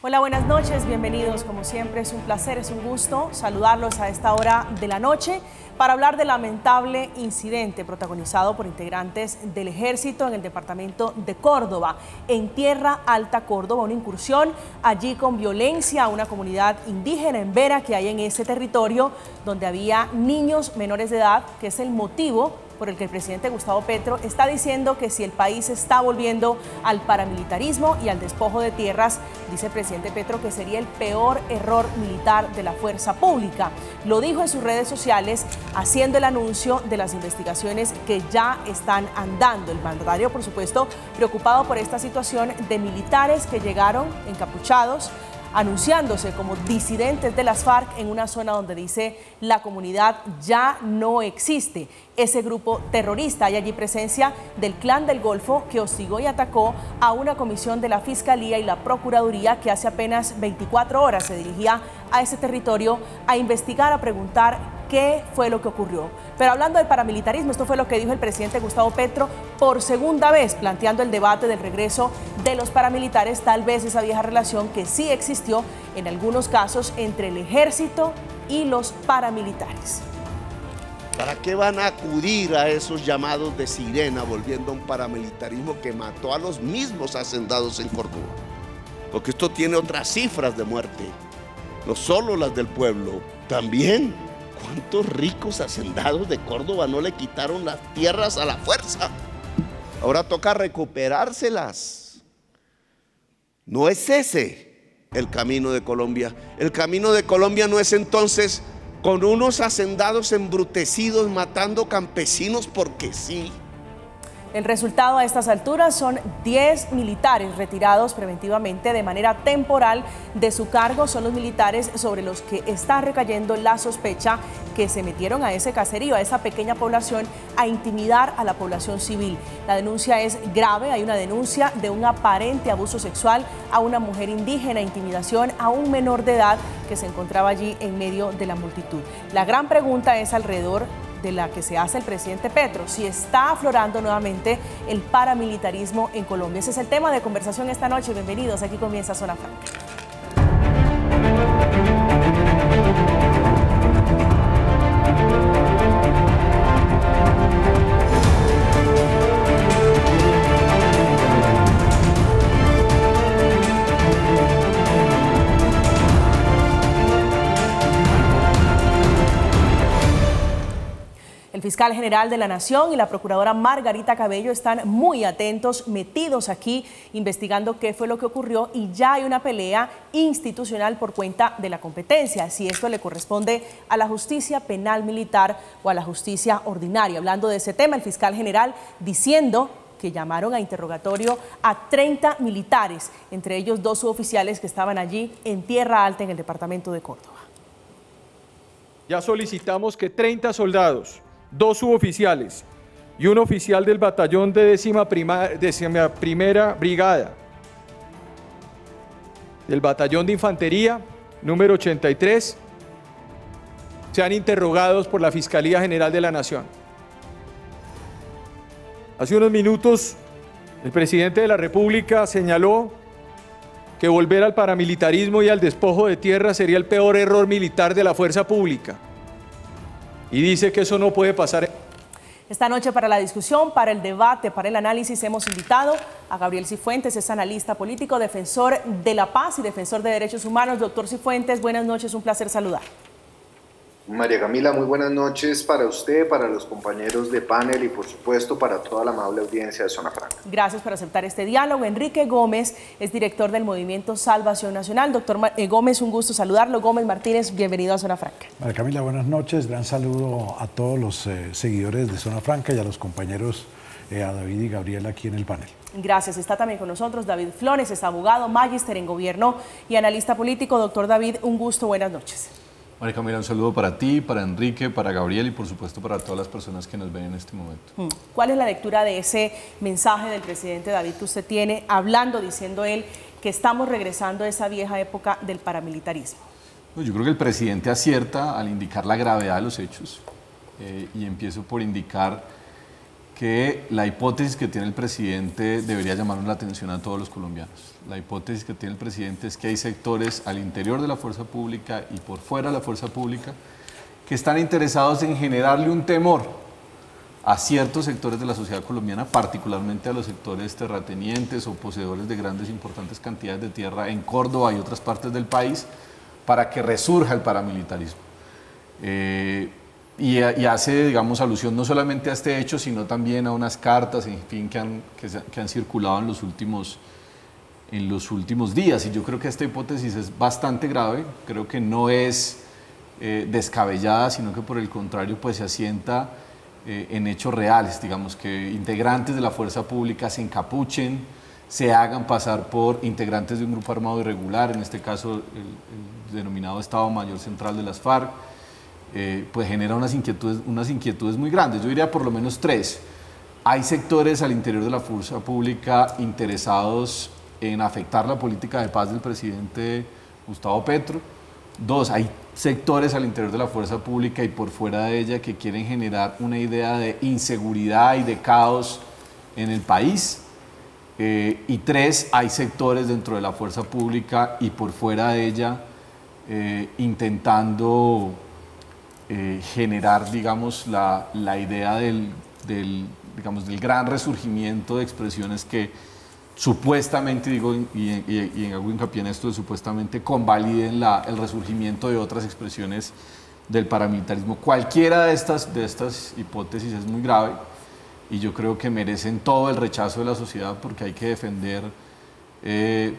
Hola, buenas noches, bienvenidos. Como siempre, es un placer, es un gusto saludarlos a esta hora de la noche para hablar del lamentable incidente protagonizado por integrantes del Ejército en el departamento de Córdoba, en Tierra Alta, Córdoba, una incursión allí con violencia a una comunidad indígena en Vera que hay en ese territorio, donde había niños menores de edad, que es el motivo por el que el presidente Gustavo Petro está diciendo que si el país está volviendo al paramilitarismo y al despojo de tierras, dice el presidente Petro que sería el peor error militar de la fuerza pública. Lo dijo en sus redes sociales, haciendo el anuncio de las investigaciones que ya están andando. El mandatario, por supuesto, preocupado por esta situación de militares que llegaron encapuchados, anunciándose como disidentes de las FARC en una zona donde dice la comunidad ya no existe. Ese grupo terrorista, hay allí presencia del Clan del Golfo que hostigó y atacó a una comisión de la Fiscalía y la Procuraduría que hace apenas 24 horas se dirigía a ese territorio a investigar, a preguntar qué fue lo que ocurrió. Pero hablando del paramilitarismo, esto fue lo que dijo el presidente Gustavo Petro por segunda vez, planteando el debate del regreso de los paramilitares, tal vez esa vieja relación que sí existió en algunos casos entre el ejército y los paramilitares. ¿Para qué van a acudir a esos llamados de sirena volviendo a un paramilitarismo que mató a los mismos hacendados en Córdoba? Porque esto tiene otras cifras de muerte, no solo las del pueblo, también cuántos ricos hacendados de Córdoba no le quitaron las tierras a la fuerza. Ahora toca recuperárselas. No es ese el camino de Colombia. El camino de Colombia no es entonces con unos hacendados embrutecidos matando campesinos porque sí. El resultado a estas alturas son 10 militares retirados preventivamente de manera temporal de su cargo. Son los militares sobre los que está recayendo la sospecha que se metieron a ese caserío, a esa pequeña población, a intimidar a la población civil. La denuncia es grave, hay una denuncia de un aparente abuso sexual a una mujer indígena, intimidación a un menor de edad que se encontraba allí en medio de la multitud. La gran pregunta es alrededor de la que se hace el presidente Petro, si está aflorando nuevamente el paramilitarismo en Colombia. Ese es el tema de conversación esta noche. Bienvenidos, aquí comienza Zona Franca. El fiscal general de la Nación y la procuradora Margarita Cabello están muy atentos, metidos aquí, investigando qué fue lo que ocurrió y ya hay una pelea institucional por cuenta de la competencia, si esto le corresponde a la justicia penal militar o a la justicia ordinaria. Hablando de ese tema, el fiscal general diciendo que llamaron a interrogatorio a 30 militares, entre ellos 2 suboficiales que estaban allí en Tierra Alta, en el departamento de Córdoba. Ya solicitamos que 30 soldados, 2 suboficiales y un oficial del batallón de 11ª Brigada, del batallón de infantería número 83, sean interrogados por la Fiscalía General de la Nación. Hace unos minutos, el presidente de la República señaló que volver al paramilitarismo y al despojo de tierra sería el peor error militar de la fuerza pública. Y dice que eso no puede pasar. Esta noche para la discusión, para el debate, para el análisis hemos invitado a Gabriel Cifuentes, es analista político, defensor de la paz y defensor de derechos humanos. Doctor Cifuentes, buenas noches, un placer saludar. María Camila, muy buenas noches para usted, para los compañeros de panel y por supuesto para toda la amable audiencia de Zona Franca. Gracias por aceptar este diálogo. Enrique Gómez es director del Movimiento Salvación Nacional. Doctor Gómez, un gusto saludarlo. Gómez Martínez, bienvenido a Zona Franca. María Camila, buenas noches. Gran saludo a todos los seguidores de Zona Franca y a los compañeros, a David y Gabriel aquí en el panel. Gracias. Está también con nosotros David Flores, es abogado, magíster en gobierno y analista político. Doctor David, un gusto, buenas noches. María Camila, un saludo para ti, para Enrique, para Gabriel y por supuesto para todas las personas que nos ven en este momento. ¿Cuál es la lectura de ese mensaje del presidente David que usted tiene, hablando, diciendo él, que estamos regresando a esa vieja época del paramilitarismo? Yo creo que el presidente acierta al indicar la gravedad de los hechos y empiezo por indicar que la hipótesis que tiene el presidente debería llamarnos la atención a todos los colombianos. La hipótesis que tiene el presidente es que hay sectores al interior de la fuerza pública y por fuera de la fuerza pública que están interesados en generarle un temor a ciertos sectores de la sociedad colombiana, particularmente a los sectores terratenientes o poseedores de grandes importantes cantidades de tierra en Córdoba y otras partes del país, para que resurja el paramilitarismo. Y hace, digamos, alusión no solamente a este hecho, sino también a unas cartas, en fin, que han circulado en los últimos días. Y yo creo que esta hipótesis es bastante grave, creo que no es descabellada, sino que por el contrario pues se asienta en hechos reales, digamos, que integrantes de la fuerza pública se encapuchen, se hagan pasar por integrantes de un grupo armado irregular, en este caso el denominado Estado Mayor Central de las FARC, pues genera unas inquietudes muy grandes. Yo diría por lo menos tres. Hay sectores al interior de la fuerza pública interesados en afectar la política de paz del presidente Gustavo Petro. Dos, hay sectores al interior de la fuerza pública y por fuera de ella que quieren generar una idea de inseguridad y de caos en el país. Y tres, hay sectores dentro de la fuerza pública y por fuera de ella intentando generar, digamos, la idea del gran resurgimiento de expresiones que supuestamente, digo, y hago hincapié en esto, supuestamente convaliden el resurgimiento de otras expresiones del paramilitarismo. Cualquiera de estas hipótesis es muy grave y yo creo que merecen todo el rechazo de la sociedad, porque hay que defender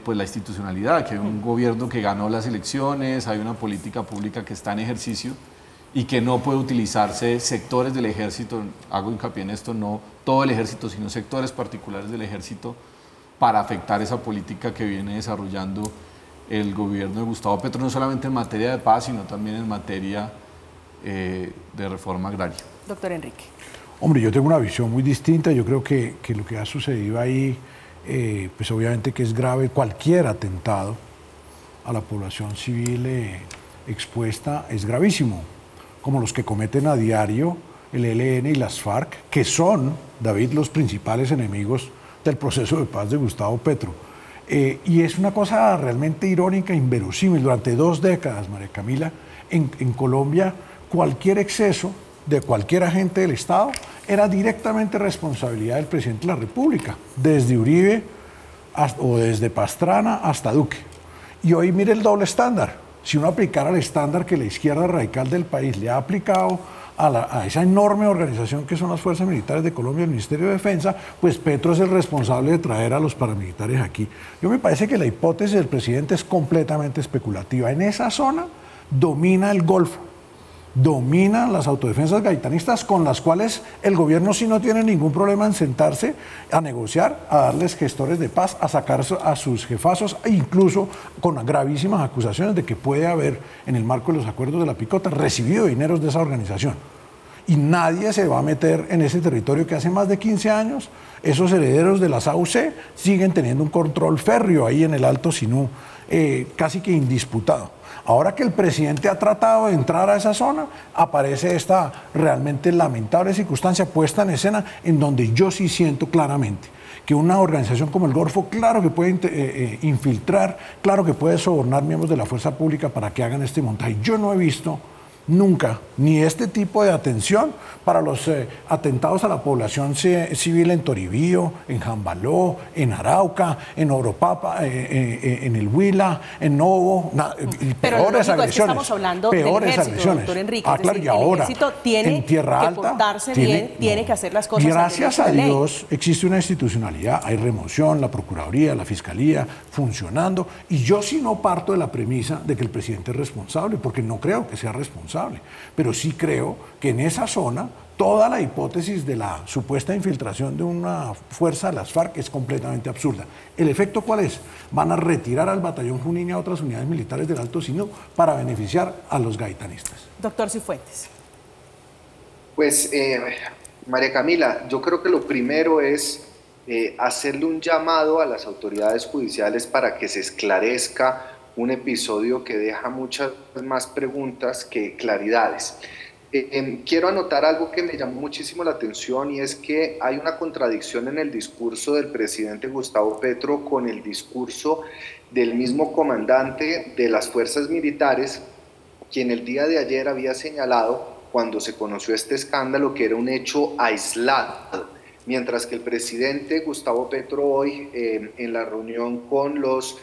pues la institucionalidad, que hay un gobierno que ganó las elecciones, hay una política pública que está en ejercicio y que no puede utilizarse sectores del ejército, hago hincapié en esto, no todo el ejército, sino sectores particulares del ejército, para afectar esa política que viene desarrollando el gobierno de Gustavo Petro, no solamente en materia de paz, sino también en materia de reforma agraria. Doctor Enrique. Hombre, yo tengo una visión muy distinta. Yo creo que lo que ha sucedido ahí, pues obviamente que es grave. Cualquier atentado a la población civil expuesta es gravísimo, como los que cometen a diario el ELN y las FARC, que son, David, los principales enemigos del proceso de paz de Gustavo Petro. Y es una cosa realmente irónica, inverosímil. Durante 2 décadas, María Camila, en Colombia, cualquier exceso de cualquier agente del Estado era directamente responsabilidad del presidente de la República, desde Uribe o desde Pastrana hasta Duque. Y hoy mire el doble estándar. Si uno aplicara el estándar que la izquierda radical del país le ha aplicado a esa enorme organización que son las Fuerzas Militares de Colombia, el Ministerio de Defensa, pues Petro es el responsable de traer a los paramilitares aquí. Yo me parece que la hipótesis del presidente es completamente especulativa. En esa zona domina el Golfo, dominan las autodefensas gaitanistas, con las cuales el gobierno sí no tiene ningún problema en sentarse a negociar, a darles gestores de paz, a sacar a sus jefazos, e incluso con gravísimas acusaciones de que puede haber, en el marco de los acuerdos de la Picota, recibido dineros de esa organización. Y nadie se va a meter en ese territorio que hace más de 15 años esos herederos de las AUC siguen teniendo un control férreo ahí en el Alto Sinú, casi que indisputado. Ahora que el presidente ha tratado de entrar a esa zona, aparece esta realmente lamentable circunstancia puesta en escena, en donde yo sí siento claramente que una organización como el Golfo, claro que puede infiltrar, claro que puede sobornar miembros de la fuerza pública para que hagan este montaje. Yo no he visto nunca ni este tipo de atención para los atentados a la población civil en Toribío, en Jambaló, en Arauca, en Oropapa, en el Huila, en Novo, y peores agresiones. Es que estamos hablando peores del ejército, doctor Enrique. Claro, y ahora, el ejército tiene en Tierra Alta, que portarse bien, tiene que hacer las cosas. Gracias a Dios existe una institucionalidad, hay remoción, la Procuraduría, la Fiscalía funcionando, y yo sí no parto de la premisa de que el presidente es responsable, porque no creo que sea responsable. Pero sí creo que en esa zona toda la hipótesis de la supuesta infiltración de una fuerza de las FARC es completamente absurda. ¿El efecto cuál es? Van a retirar al batallón Junín y a otras unidades militares del Alto Sinú para beneficiar a los gaitanistas. Doctor Cifuentes. Pues, María Camila, yo creo que lo primero es hacerle un llamado a las autoridades judiciales para que se esclarezca un episodio que deja muchas más preguntas que claridades. Quiero anotar algo que me llamó muchísimo la atención, y es que hay una contradicción en el discurso del presidente Gustavo Petro con el discurso del mismo comandante de las fuerzas militares, quien el día de ayer había señalado, cuando se conoció este escándalo, que era un hecho aislado, mientras que el presidente Gustavo Petro hoy, en la reunión con los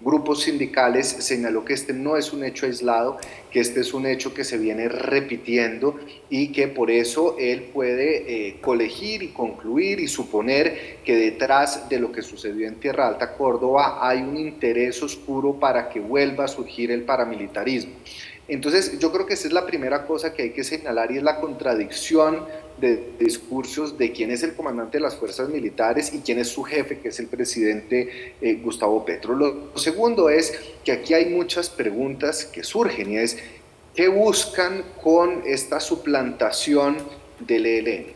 grupos sindicales, señaló que este no es un hecho aislado, que este es un hecho que se viene repitiendo y que por eso él puede colegir y concluir y suponer que detrás de lo que sucedió en Tierra Alta, Córdoba, hay un interés oscuro para que vuelva a surgir el paramilitarismo. Entonces, yo creo que esa es la primera cosa que hay que señalar, y es la contradicción de discursos de quién es el comandante de las fuerzas militares y quién es su jefe, que es el presidente Gustavo Petro. Lo segundo es que aquí hay muchas preguntas que surgen, y es, ¿qué buscan con esta suplantación del ELN?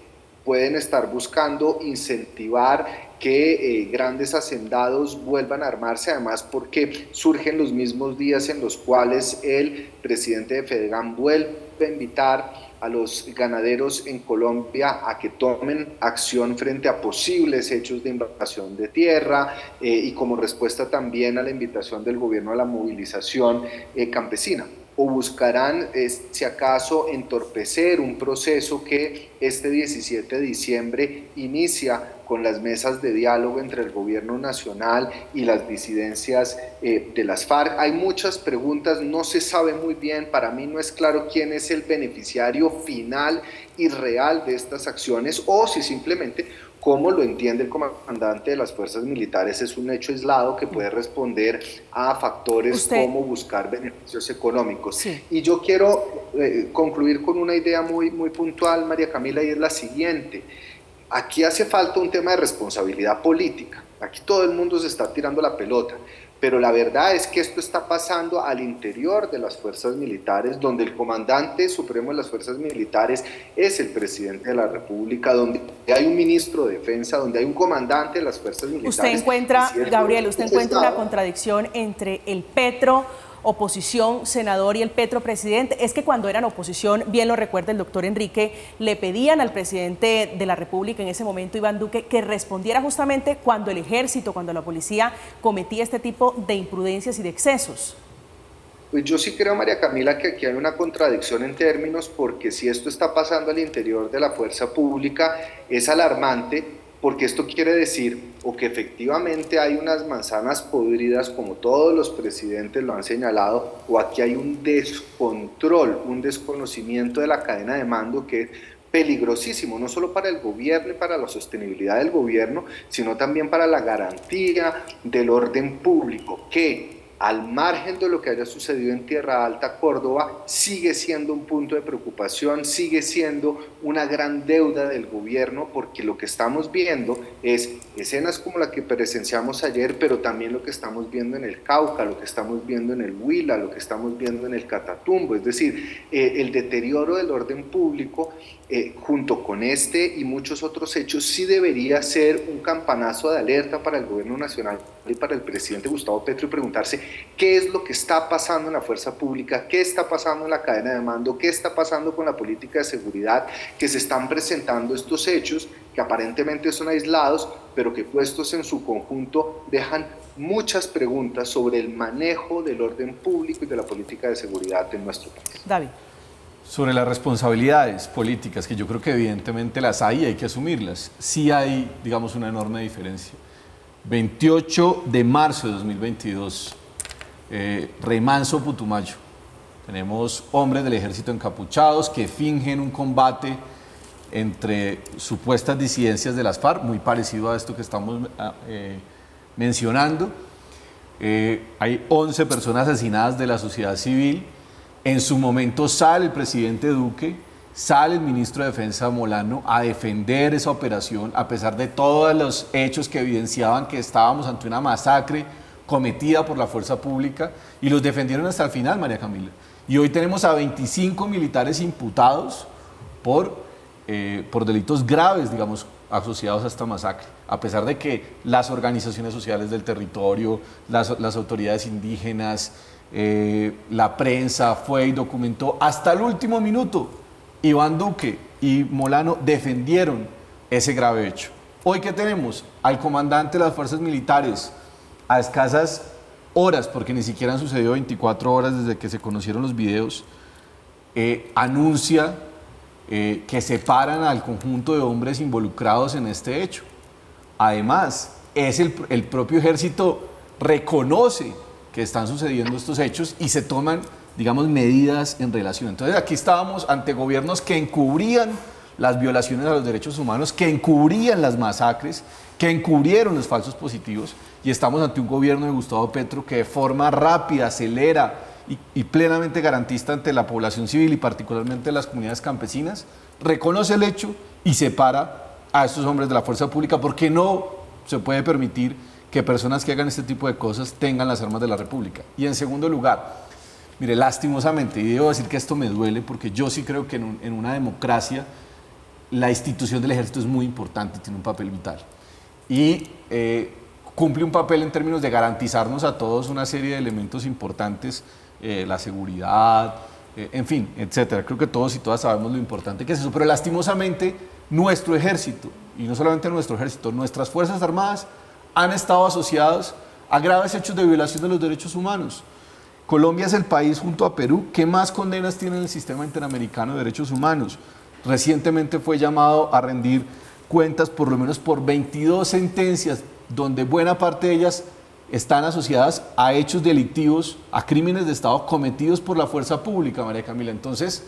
Pueden estar buscando incentivar que grandes hacendados vuelvan a armarse, además porque surgen los mismos días en los cuales el presidente de Fedegan vuelve a invitar a los ganaderos en Colombia a que tomen acción frente a posibles hechos de invasión de tierra, y como respuesta también a la invitación del gobierno a la movilización campesina. O buscarán, si acaso, entorpecer un proceso que este 17 de diciembre inicia con las mesas de diálogo entre el gobierno nacional y las disidencias de las FARC. Hay muchas preguntas, no se sabe muy bien, para mí no es claro quién es el beneficiario final y real de estas acciones, o si simplemente, como lo entiende el comandante de las fuerzas militares, es un hecho aislado que puede responder a factores como buscar beneficios económicos. Sí. Y yo quiero concluir con una idea muy puntual, María Camila, y es la siguiente. Aquí hace falta un tema de responsabilidad política. Aquí todo el mundo se está tirando la pelota, pero la verdad es que esto está pasando al interior de las fuerzas militares, donde el comandante supremo de las fuerzas militares es el presidente de la República, donde hay un ministro de defensa, donde hay un comandante de las fuerzas militares. Usted encuentra, Gabriel, usted encuentra una contradicción entre el Petro oposición senador y el Petro presidente. Es que cuando eran oposición, bien lo recuerda el doctor Enrique, le pedían al presidente de la República en ese momento, Iván Duque, que respondiera justamente cuando el ejército, cuando la policía cometía este tipo de imprudencias y de excesos. Pues yo sí creo, María Camila, que aquí hay una contradicción en términos, porque si esto está pasando al interior de la fuerza pública es alarmante, porque esto quiere decir o que efectivamente hay unas manzanas podridas, como todos los presidentes lo han señalado, o aquí hay un descontrol, un desconocimiento de la cadena de mando que es peligrosísimo, no solo para el gobierno y para la sostenibilidad del gobierno, sino también para la garantía del orden público, que al margen de lo que haya sucedido en Tierra Alta, Córdoba, sigue siendo un punto de preocupación, sigue siendo una gran deuda del gobierno, porque lo que estamos viendo es escenas como la que presenciamos ayer, pero también lo que estamos viendo en el Cauca, lo que estamos viendo en el Huila, lo que estamos viendo en el Catatumbo, es decir, el deterioro del orden público, junto con este y muchos otros hechos, sí debería ser un campanazo de alerta para el gobierno nacional y para el presidente Gustavo Petro, y preguntarse qué es lo que está pasando en la fuerza pública, qué está pasando en la cadena de mando, qué está pasando con la política de seguridad, que se están presentando estos hechos que aparentemente son aislados, pero que puestos en su conjunto dejan muchas preguntas sobre el manejo del orden público y de la política de seguridad en nuestro país. David. Sobre las responsabilidades políticas, que yo creo que evidentemente las hay y hay que asumirlas, sí hay, digamos, una enorme diferencia. 28 de marzo de 2022, Remanso, Putumayo. Tenemos hombres del ejército encapuchados que fingen un combate entre supuestas disidencias de las FARC, muy parecido a esto que estamos mencionando. Hay 11 personas asesinadas de la sociedad civil. En su momento sale el presidente Duque, sale el ministro de Defensa Molano a defender esa operación, a pesar de todos los hechos que evidenciaban que estábamos ante una masacre cometida por la fuerza pública, y los defendieron hasta el final, María Camila. Y hoy tenemos a 25 militares imputados por delitos graves, digamos, asociados a esta masacre, a pesar de que las organizaciones sociales del territorio, las autoridades indígenas, la prensa fue y documentó hasta el último minuto. Iván Duque y Molano defendieron ese grave hecho. Hoy, ¿qué tenemos? Al comandante de las fuerzas militares, a escasas horas, porque ni siquiera han sucedido 24 horas desde que se conocieron los videos, anuncia que separan al conjunto de hombres involucrados en este hecho. Además, el propio ejército reconoce que están sucediendo estos hechos y se toman, digamos, medidas en relación. Entonces, aquí estábamos ante gobiernos que encubrían las violaciones a los derechos humanos, que encubrían las masacres, que encubrieron los falsos positivos, y estamos ante un gobierno de Gustavo Petro que de forma rápida, acelera y plenamente garantista ante la población civil y particularmente las comunidades campesinas, reconoce el hecho y separa a estos hombres de la fuerza pública, porque no se puede permitir que personas que hagan este tipo de cosas tengan las armas de la República. Y en segundo lugar, mire, lastimosamente, y debo decir que esto me duele, porque yo sí creo que en una democracia la institución del ejército es muy importante, tiene un papel vital. Y cumple un papel en términos de garantizarnos a todos una serie de elementos importantes, la seguridad, en fin, etcétera. Creo que todos y todas sabemos lo importante que es eso, pero lastimosamente nuestro ejército, y no solamente nuestro ejército, nuestras Fuerzas Armadas han estado asociados a graves hechos de violación de los derechos humanos. Colombia es el país junto a Perú que más condenas tiene en el sistema interamericano de derechos humanos. Recientemente fue llamado a rendir cuentas por lo menos por 22 sentencias, donde buena parte de ellas están asociadas a hechos delictivos, a crímenes de Estado cometidos por la fuerza pública, María Camila. Entonces,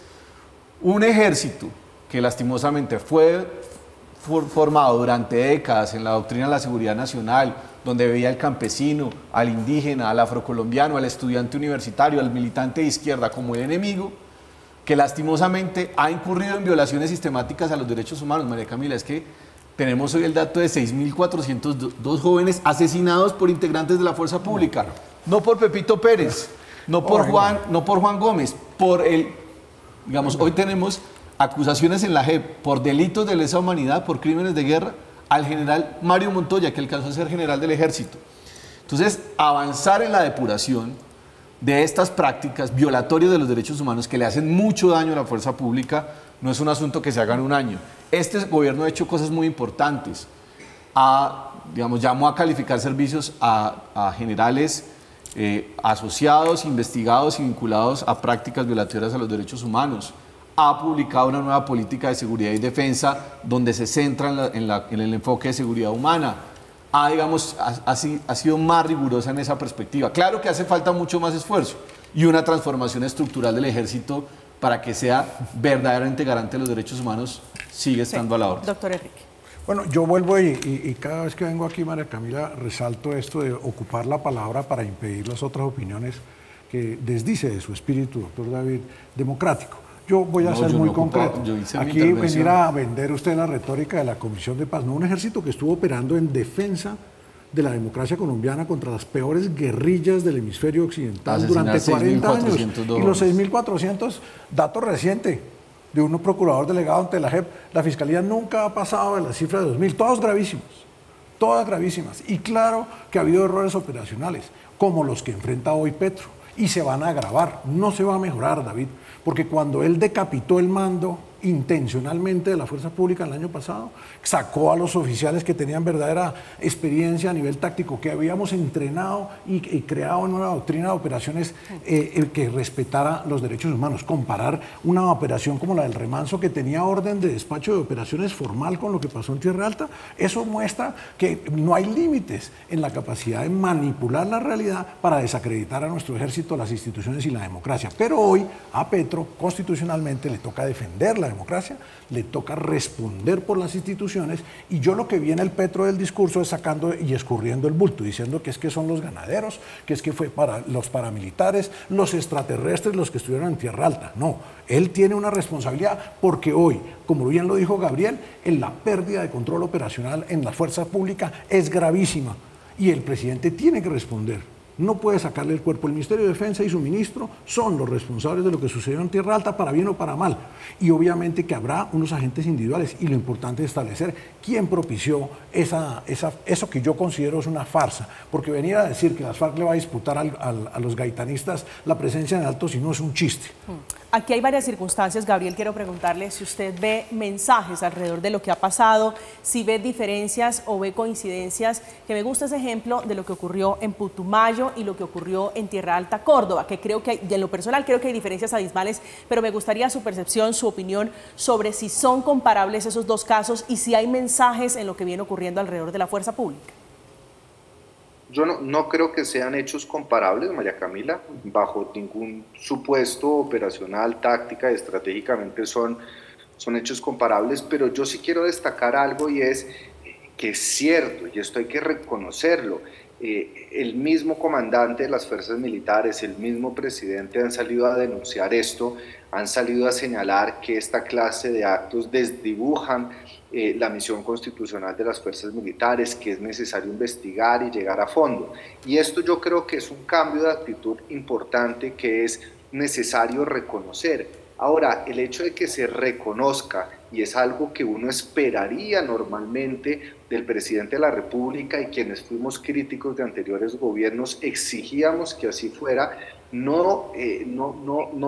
un ejército que lastimosamente fue formado durante décadas en la doctrina de la seguridad nacional, donde veía al campesino, al indígena, al afrocolombiano, al estudiante universitario, al militante de izquierda como el enemigo, que lastimosamente ha incurrido en violaciones sistemáticas a los derechos humanos. María Camila, es que tenemos hoy el dato de 6.402 jóvenes asesinados por integrantes de la fuerza pública, no por Pepito Pérez, no por Juan Gómez, digamos, hoy tenemos acusaciones en la JEP por delitos de lesa humanidad, por crímenes de guerra, al general Mario Montoya, que alcanzó a ser general del ejército. Entonces, avanzar en la depuración de estas prácticas violatorias de los derechos humanos que le hacen mucho daño a la fuerza pública no es un asunto que se haga en un año. Este gobierno ha hecho cosas muy importantes. Llamó a calificar servicios a generales asociados, investigados y vinculados a prácticas violatorias a los derechos humanos. Ha publicado una nueva política de seguridad y defensa donde se centra en el enfoque de seguridad humana. Ha sido más rigurosa en esa perspectiva. Claro que hace falta mucho más esfuerzo y una transformación estructural del ejército para que sea verdaderamente garante de los derechos humanos sigue estando a la orden. Doctor Enrique. Bueno, yo vuelvo y cada vez que vengo aquí, María Camila, resalto esto de ocupar la palabra para impedir las otras opiniones que desdice de su espíritu, doctor David, democrático. Yo voy a ser muy concreto. Aquí venir a vender usted la retórica de la Comisión de Paz, no, un ejército que estuvo operando en defensa de la democracia colombiana contra las peores guerrillas del hemisferio occidental durante 40 años. Y los 6.400, dato reciente de un procurador delegado ante la JEP, la Fiscalía nunca ha pasado de la cifra de 2.000, todas gravísimas. Y claro que ha habido errores operacionales, como los que enfrenta hoy Petro, y se van a agravar, no se va a mejorar, David, porque cuando él decapitó el mando intencionalmente de la fuerza pública el año pasado, sacó a los oficiales que tenían verdadera experiencia a nivel táctico, que habíamos entrenado y creado una doctrina de operaciones que respetara los derechos humanos. Comparar una operación como la del Remanso, que tenía orden de despacho de operaciones formal, con lo que pasó en Tierra Alta, eso muestra que no hay límites en la capacidad de manipular la realidad para desacreditar a nuestro ejército, las instituciones y la democracia. Pero hoy a Petro constitucionalmente le toca defender la democracia, le toca responder por las instituciones, y yo lo que vi en el Petro del discurso es sacando y escurriendo el bulto, diciendo que es que son los ganaderos, que es que fue para los paramilitares, los extraterrestres los que estuvieron en Tierra Alta. No, él tiene una responsabilidad porque hoy, como bien lo dijo Gabriel, la pérdida de control operacional en la fuerza pública es gravísima y el presidente tiene que responder. no puede sacarle el cuerpo. El Ministerio de Defensa y su ministro son los responsables de lo que sucedió en Tierra Alta, para bien o para mal. Y obviamente que habrá unos agentes individuales, y lo importante es establecer quién propició eso que yo considero es una farsa, porque venir a decir que las FARC le va a disputar a los gaitanistas la presencia en Alto Sino es un chiste. Aquí hay varias circunstancias. Gabriel, quiero preguntarle si usted ve mensajes alrededor de lo que ha pasado, si ve diferencias o ve coincidencias, que me gusta ese ejemplo de lo que ocurrió en Putumayo y lo que ocurrió en Tierra Alta, Córdoba, que creo que de lo personal creo que hay diferencias abismales, pero me gustaría su percepción, su opinión sobre si son comparables esos dos casos y si hay mensajes en lo que viene ocurriendo alrededor de la fuerza pública. Yo no creo que sean hechos comparables, María Camila, bajo ningún supuesto operacional, táctica, estratégicamente son hechos comparables, pero yo sí quiero destacar algo, y es que es cierto, y esto hay que reconocerlo, el mismo comandante de las fuerzas militares, el mismo presidente han salido a denunciar esto, han salido a señalar que esta clase de actos desdibujan la misión constitucional de las fuerzas militares, que es necesario investigar y llegar a fondo. Y esto yo creo que es un cambio de actitud importante que es necesario reconocer. Ahora, el hecho de que se reconozca, y es algo que uno esperaría normalmente del presidente de la República, y quienes fuimos críticos de anteriores gobiernos exigíamos que así fuera, no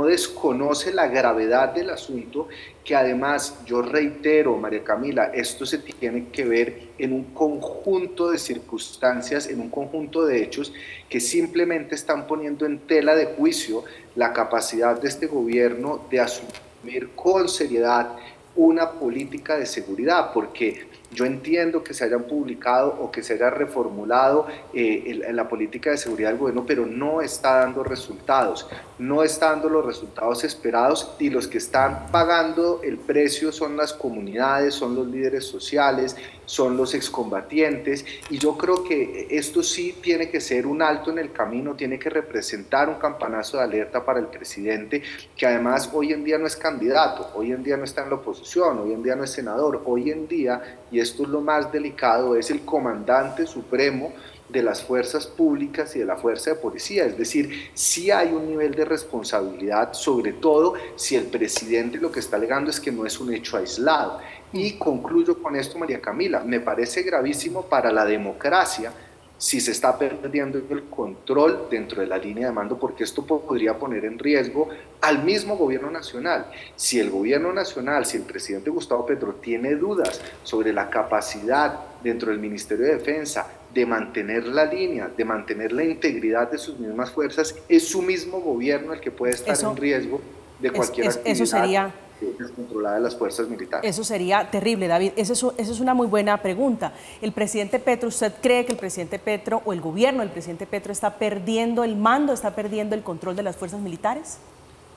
desconoce la gravedad del asunto, que además, yo reitero, María Camila, esto se tiene que ver en un conjunto de circunstancias, en un conjunto de hechos que simplemente están poniendo en tela de juicio la capacidad de este gobierno de asumir con seriedad una política de seguridad, porque yo entiendo que se hayan publicado o que se haya reformulado la política de seguridad del gobierno, pero no está dando resultados, no está dando los resultados esperados, y los que están pagando el precio son las comunidades, son los líderes sociales, son los excombatientes, y yo creo que esto sí tiene que ser un alto en el camino, tiene que representar un campanazo de alerta para el presidente, que además hoy en día no es candidato, hoy en día no está en la oposición, hoy en día no es senador, hoy en día, y esto es lo más delicado, es el comandante supremo de las fuerzas públicas y de la fuerza de policía. Es decir, sí hay un nivel de responsabilidad, sobre todo si el presidente lo que está alegando es que no es un hecho aislado. Y concluyo con esto, María Camila, me parece gravísimo para la democracia si se está perdiendo el control dentro de la línea de mando, porque esto podría poner en riesgo al mismo gobierno nacional. Si el gobierno nacional, si el presidente Gustavo Petro tiene dudas sobre la capacidad dentro del Ministerio de Defensa de mantener la línea, de mantener la integridad de sus mismas fuerzas, es su mismo gobierno el que puede estar en riesgo de cualquier actividad descontrolada de las fuerzas militares. Eso sería terrible, David. Esa es una muy buena pregunta. ¿El presidente Petro, usted cree que el presidente Petro o el gobierno del presidente Petro está perdiendo el mando, está perdiendo el control de las fuerzas militares?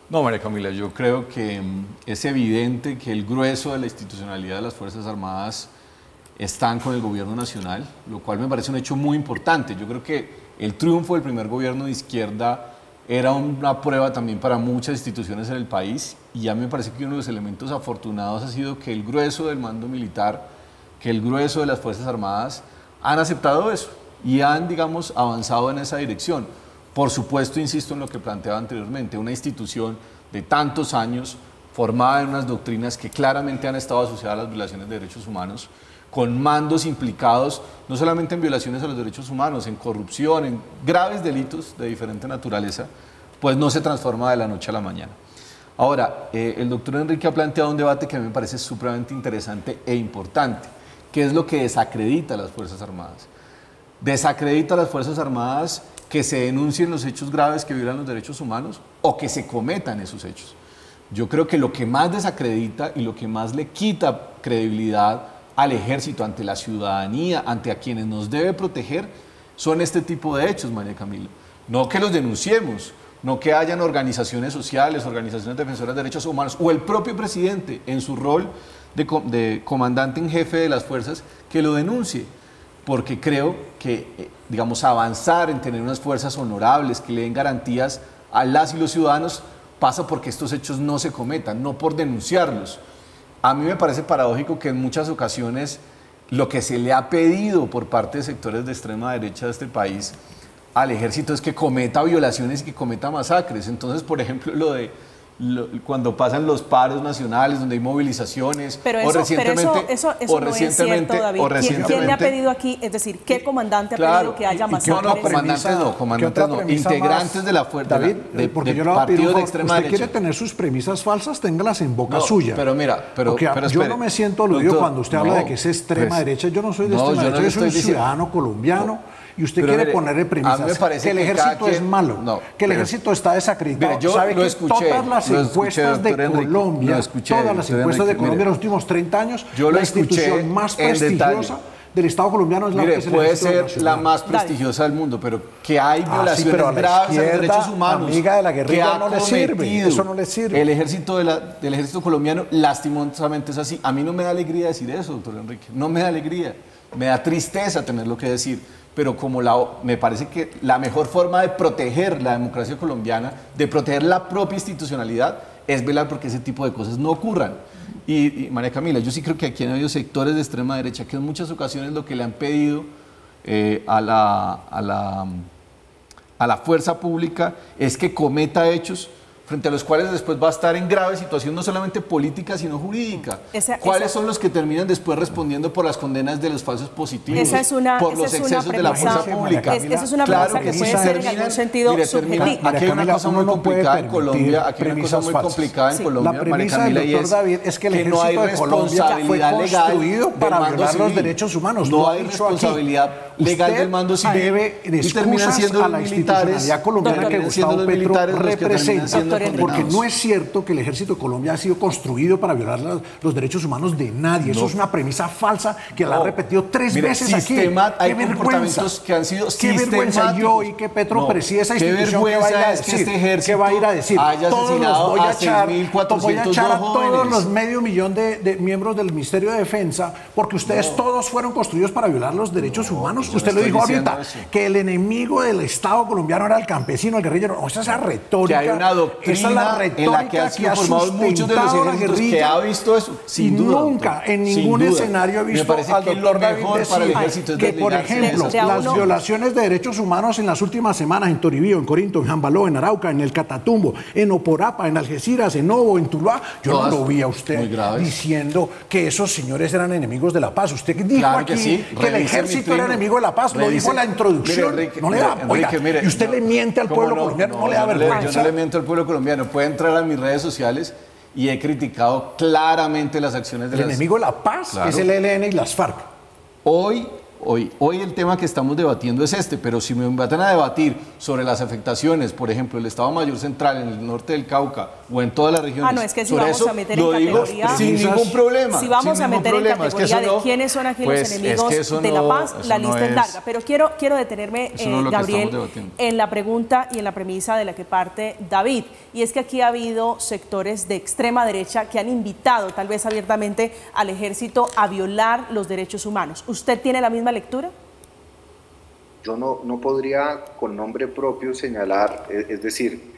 No, María Camila, yo creo que es evidente que el grueso de la institucionalidad de las Fuerzas Armadas están con el gobierno nacional, lo cual me parece un hecho muy importante. Yo creo que el triunfo del primer gobierno de izquierda era una prueba también para muchas instituciones en el país, y ya me parece que uno de los elementos afortunados ha sido que el grueso del mando militar, que el grueso de las Fuerzas Armadas han aceptado eso y han, digamos, avanzado en esa dirección. Por supuesto, insisto en lo que planteaba anteriormente, una institución de tantos años, formada en unas doctrinas que claramente han estado asociadas a las violaciones de derechos humanos, con mandos implicados no solamente en violaciones a los derechos humanos, en corrupción, en graves delitos de diferente naturaleza, pues no se transforma de la noche a la mañana. Ahora, el doctor Enrique ha planteado un debate que a mí me parece supremamente interesante e importante, que es lo que desacredita a las Fuerzas Armadas. Desacredita a las Fuerzas Armadas que se denuncien los hechos graves que violan los derechos humanos o que se cometan esos hechos. Yo creo que lo que más desacredita y lo que más le quita credibilidad al ejército, ante la ciudadanía, ante a quienes nos debe proteger, son este tipo de hechos, María Camila. No que los denunciemos, no que hayan organizaciones sociales, organizaciones defensoras de derechos humanos, o el propio presidente en su rol de comandante en jefe de las fuerzas, que lo denuncie, porque creo que, digamos, avanzar en tener unas fuerzas honorables que le den garantías a las y los ciudadanos pasa porque estos hechos no se cometan, no por denunciarlos. A mí me parece paradójico que en muchas ocasiones lo que se le ha pedido por parte de sectores de extrema derecha de este país al ejército es que cometa violaciones y que cometa masacres. Entonces, por ejemplo, cuando pasan los paros nacionales, donde hay movilizaciones, pero eso no es cierto, David. ¿Quién le ha pedido aquí? Es decir, ¿qué comandante ha pedido que haya masacres? Comandantes no, integrantes de la fuerza, David, porque yo le voy a pedir, usted quiere tener sus premisas falsas, téngalas en boca suya. Pero mira, yo no me siento aludido cuando usted habla de que es extrema derecha. Yo no soy de extrema derecha, yo soy un ciudadano colombiano. Y usted quiere ponerle premisas que el ejército es malo, que el ejército está desacreditado. Yo ¿Sabe que todas las encuestas de Colombia, todas las encuestas de Colombia en los últimos 30 años, la institución más prestigiosa del Estado colombiano es la que puede ser la más prestigiosa del mundo, pero que hay violaciones graves a los derechos humanos, amiga de la guerrilla, no le sirve, eso no le sirve. El ejército del ejército colombiano lastimosamente es así. A mí no me da alegría decir eso, doctor Enrique, no me da alegría, me da tristeza tenerlo que decir. Pero me parece que la mejor forma de proteger la democracia colombiana, de proteger la propia institucionalidad, es velar porque ese tipo de cosas no ocurran. Y María Camila, yo sí creo que aquí han habido sectores de extrema derecha que en muchas ocasiones lo que le han pedido a la fuerza pública es que cometa hechos frente a los cuales después va a estar en grave situación no solamente política, sino jurídica. ¿Cuáles son los que terminan después respondiendo por las condenas de los falsos positivos, por los excesos de la fuerza pública? Esa es una premisa que puede ser en algún sentido subjetiva. Aquí hay una cosa muy complicada en Colombia, La premisa del doctor David es que el ejército de Colombia fue construido para violar los derechos humanos. No hay responsabilidad legal del mando civil. Debe excusas a la institucionalidad colombiana que Gustavo Petro representa. Porque no es cierto que el ejército de Colombia ha sido construido para violar los derechos humanos de nadie. Eso es una premisa falsa que la ha repetido 3 veces aquí. Hay comportamientos que han sido sistemáticos. Qué vergüenza yo y que Petro preside esa institución. ¿Qué va a ir a decir? ¿Qué va a ir a decir? Haya asesinado a 6.402 voy a echar a todos los medio millón de miembros del Ministerio de Defensa porque ustedes todos fueron construidos para violar los derechos humanos. Usted lo dijo ahorita, que el enemigo del Estado colombiano era el campesino, el guerrillero. O sea, esa retórica. Que hay una doctrina en la que han sido formados muchos de los ejércitos que ha visto eso, sin duda. Nunca, en ningún escenario he visto al doctor David decir que, por ejemplo, las violaciones de derechos humanos en las últimas semanas en Toribío, en Corinto, en Jambaló, en Arauca, en el Catatumbo, en Oporapa, en Algeciras, en Novo, en Tuluá, yo no lo vi a usted diciendo que esos señores eran enemigos de la paz. Usted dijo aquí que el ejército era enemigo de la paz, lo dijo en la introducción. No le da, oiga, y usted le miente al pueblo colombiano, no le da vergüenza. Yo no le miento al pueblo colombiano. Puede entrar a mis redes sociales y he criticado claramente las acciones de el enemigo de la paz es el ELN y las FARC. Hoy el tema que estamos debatiendo es este, pero si me invitan a debatir sobre las afectaciones, por ejemplo, el Estado Mayor Central en el norte del Cauca o en todas las regiones, no, es que si vamos a meter en categoría, sin ningún problema. Si vamos a meter en categoría de quiénes son aquí los enemigos de la paz, la lista es larga. Pero quiero detenerme, Gabriel, en la pregunta y en la premisa de la que parte David. Y es que aquí ha habido sectores de extrema derecha que han invitado, tal vez abiertamente, al ejército a violar los derechos humanos. ¿Usted tiene la misma lectura? Yo no podría con nombre propio señalar, es decir,